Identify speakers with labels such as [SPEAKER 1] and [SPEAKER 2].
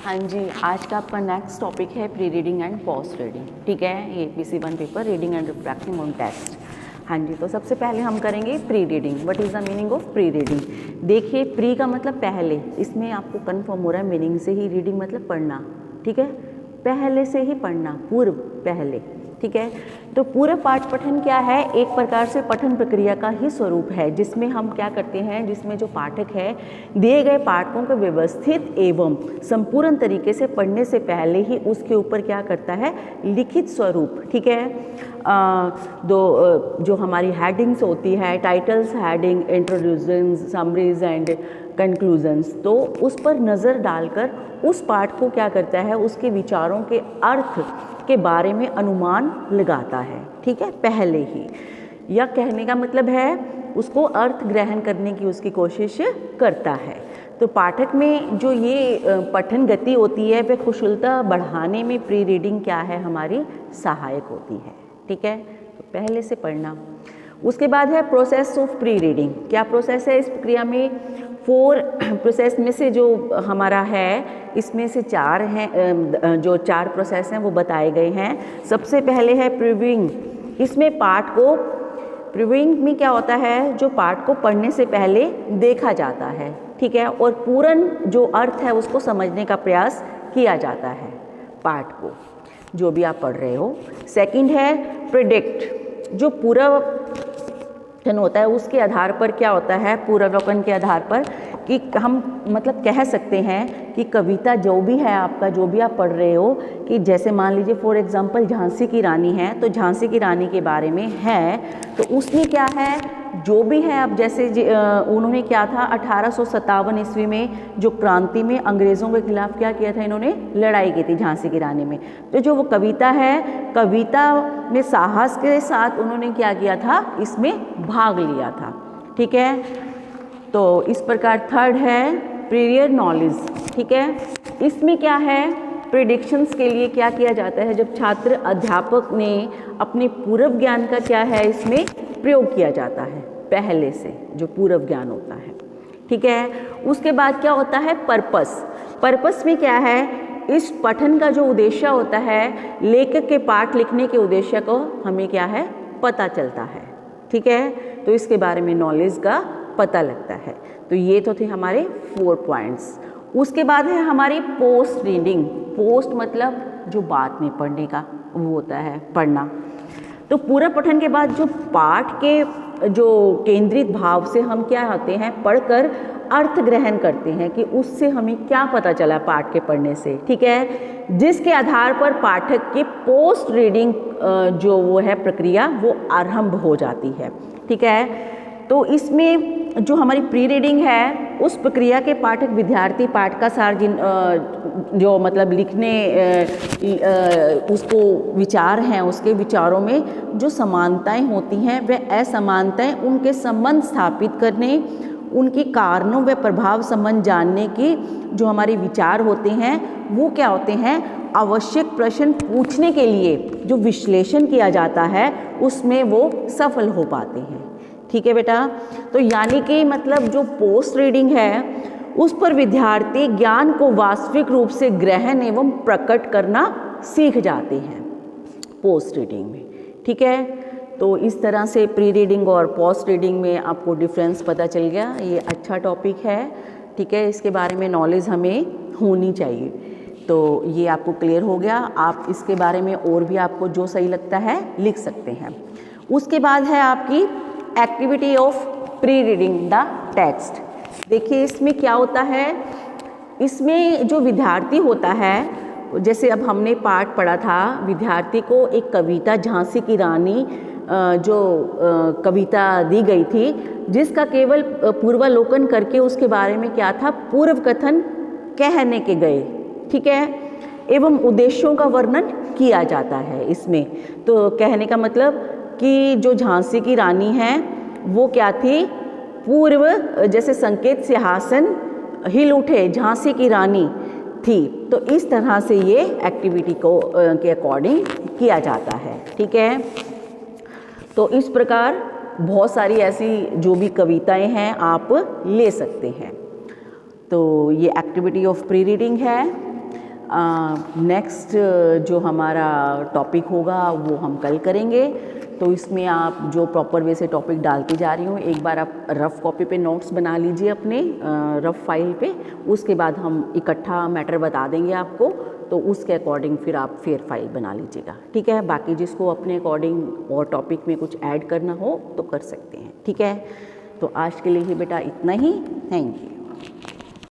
[SPEAKER 1] हाँ जी, आज का आपका नेक्स्ट टॉपिक है pre reading and post reading. ठीक है, ये PC1 paper reading and refracting on test. हाँ जी, तो सबसे पहले हम करेंगे प्री रीडिंग। What is the meaning of pre reading? देखिए, प्री का मतलब पहले, इसमें आपको कन्फर्म हो रहा है मीनिंग से ही। रीडिंग मतलब पढ़ना, ठीक है, पहले से ही पढ़ना, पूर्व, पहले। ठीक है, तो पूर्व पाठ पठन क्या है? एक प्रकार से पठन प्रक्रिया का ही स्वरूप है, जिसमें हम क्या करते हैं, जिसमें जो पाठक है दिए गए पाठों को व्यवस्थित एवं संपूर्ण तरीके से पढ़ने से पहले ही उसके ऊपर क्या करता है, लिखित स्वरूप। ठीक है, जो हमारी हेडिंग्स होती है, titles, headings, introductions, summaries and conclusions, तो उस पर नज़र डालकर उस पाठ को क्या करता है, उसके विचारों के अर्थ के बारे में अनुमान लगाता है। ठीक है, पहले ही, या कहने का मतलब है उसको अर्थ ग्रहण करने की उसकी कोशिश करता है। तो पाठक में जो ये पठन गति होती है, वह कुशलता बढ़ाने में प्री रीडिंग क्या है, हमारी सहायक होती है। ठीक है, तो पहले से पढ़ना। उसके बाद है प्रोसेस ऑफ प्री रीडिंग। क्या प्रोसेस है इस प्रक्रिया में? 4 प्रोसेस में से जो हमारा है, इसमें से 4 हैं, जो 4 प्रोसेस हैं वो बताए गए हैं। सबसे पहले है प्रीव्यूइंग। इसमें पाठ को, प्रीव्यूइंग में क्या होता है, जो पाठ को पढ़ने से पहले देखा जाता है। ठीक है, और पूर्ण जो अर्थ है उसको समझने का प्रयास किया जाता है पाठ को, जो भी आप पढ़ रहे हो। सेकंड है प्रेडिक्ट। जो पूर्वावलोकन होता है उसके आधार पर क्या होता है, पूर्वावलोकन के आधार पर कि हम मतलब कह सकते हैं कि कविता जो भी है आपका, जो भी आप पढ़ रहे हो, कि जैसे मान लीजिए फॉर एग्जांपल झांसी की रानी है, तो झांसी की रानी के बारे में है, तो उसमें क्या है, जो भी है, अब जैसे उन्होंने क्या था, 1857 ईस्वी में जो क्रांति में अंग्रेज़ों के खिलाफ क्या किया था, इन्होंने लड़ाई की थी झांसी की रानी में। तो जो वो कविता है, कविता में साहस के साथ उन्होंने क्या किया था, इसमें भाग लिया था। ठीक है, तो इस प्रकार थर्ड है प्रीवियर नॉलेज। ठीक है, इसमें क्या है, प्रिडिक्शंस के लिए क्या किया जाता है, जब छात्र अध्यापक ने अपने पूर्व ज्ञान का क्या है, इसमें प्रयोग किया जाता है, पहले से जो पूर्व ज्ञान होता है। ठीक है, उसके बाद क्या होता है, पर्पस। पर्पस में क्या है, इस पठन का जो उद्देश्य होता है, लेखक के पाठ लिखने के उद्देश्य को हमें क्या है, पता चलता है। ठीक है, तो इसके बारे में नॉलेज का पता लगता है। तो ये तो थे हमारे 4 पॉइंट्स। उसके बाद है हमारी पोस्ट रीडिंग। पोस्ट मतलब जो बाद में पढ़ने का वो होता है, पढ़ना। तो पूरा पठन के बाद जो पाठ के जो केंद्रित भाव से हम क्या होते हैं, पढ़कर अर्थ ग्रहण करते हैं कि उससे हमें क्या पता चला पाठ के पढ़ने से। ठीक है, जिसके आधार पर पाठक की पोस्ट रीडिंग जो वो है प्रक्रिया, वो आरंभ हो जाती है। ठीक है, तो इसमें जो हमारी प्री रीडिंग है, उस प्रक्रिया के पाठक विद्यार्थी पाठ का सार जो मतलब लिखने उसको विचार हैं, उसके विचारों में जो समानताएं होती हैं, वह असमानताएं उनके संबंध स्थापित करने, उनके कारणों व प्रभाव संबंध जानने की जो हमारे विचार होते हैं, वो क्या होते हैं, आवश्यक प्रश्न पूछने के लिए जो विश्लेषण किया जाता है, उसमें वो सफल हो पाते हैं। ठीक है बेटा, तो यानी कि मतलब जो पोस्ट रीडिंग है, उस पर विद्यार्थी ज्ञान को वास्तविक रूप से ग्रहण एवं प्रकट करना सीख जाते हैं पोस्ट रीडिंग में। ठीक है, तो इस तरह से प्री रीडिंग और पोस्ट रीडिंग में आपको डिफरेंस पता चल गया। ये अच्छा टॉपिक है। ठीक है, इसके बारे में नॉलेज हमें होनी चाहिए। तो ये आपको क्लियर हो गया। आप इसके बारे में और भी आपको जो सही लगता है लिख सकते हैं। उसके बाद है आपकी activity of pre reading the text. देखिए, इसमें क्या होता है, इसमें जो विद्यार्थी होता है, जैसे अब हमने पाठ पढ़ा था, विद्यार्थी को एक कविता झांसी की रानी जो कविता दी गई थी, जिसका केवल पूर्वावलोकन करके उसके बारे में क्या था, पूर्व कथन कहने के गए। ठीक है, एवं उद्देश्यों का वर्णन किया जाता है इसमें। तो कहने का मतलब कि जो झांसी की रानी है वो क्या थी, पूर्व जैसे संकेत सिंहासन हिल उठे, झांसी की रानी थी। तो इस तरह से ये एक्टिविटी को के अकॉर्डिंग किया जाता है। ठीक है, तो इस प्रकार बहुत सारी ऐसी जो भी कविताएं हैं आप ले सकते हैं। तो ये एक्टिविटी ऑफ प्री रीडिंग है। नेक्स्ट जो हमारा टॉपिक होगा वो हम कल करेंगे। तो इसमें आप जो प्रॉपर वे से टॉपिक डालती जा रही हूँ, एक बार आप रफ़ कॉपी पे नोट्स बना लीजिए अपने रफ़ फाइल पे, उसके बाद हम इकट्ठा मैटर बता देंगे आपको, तो उसके अकॉर्डिंग फिर आप फेयर फाइल बना लीजिएगा, ठीक है। बाकी जिसको अपने अकॉर्डिंग और टॉपिक में कुछ ऐड करना हो तो कर सकते हैं, ठीक है। तो आज के लिए ही बेटा इतना ही, थैंक यू।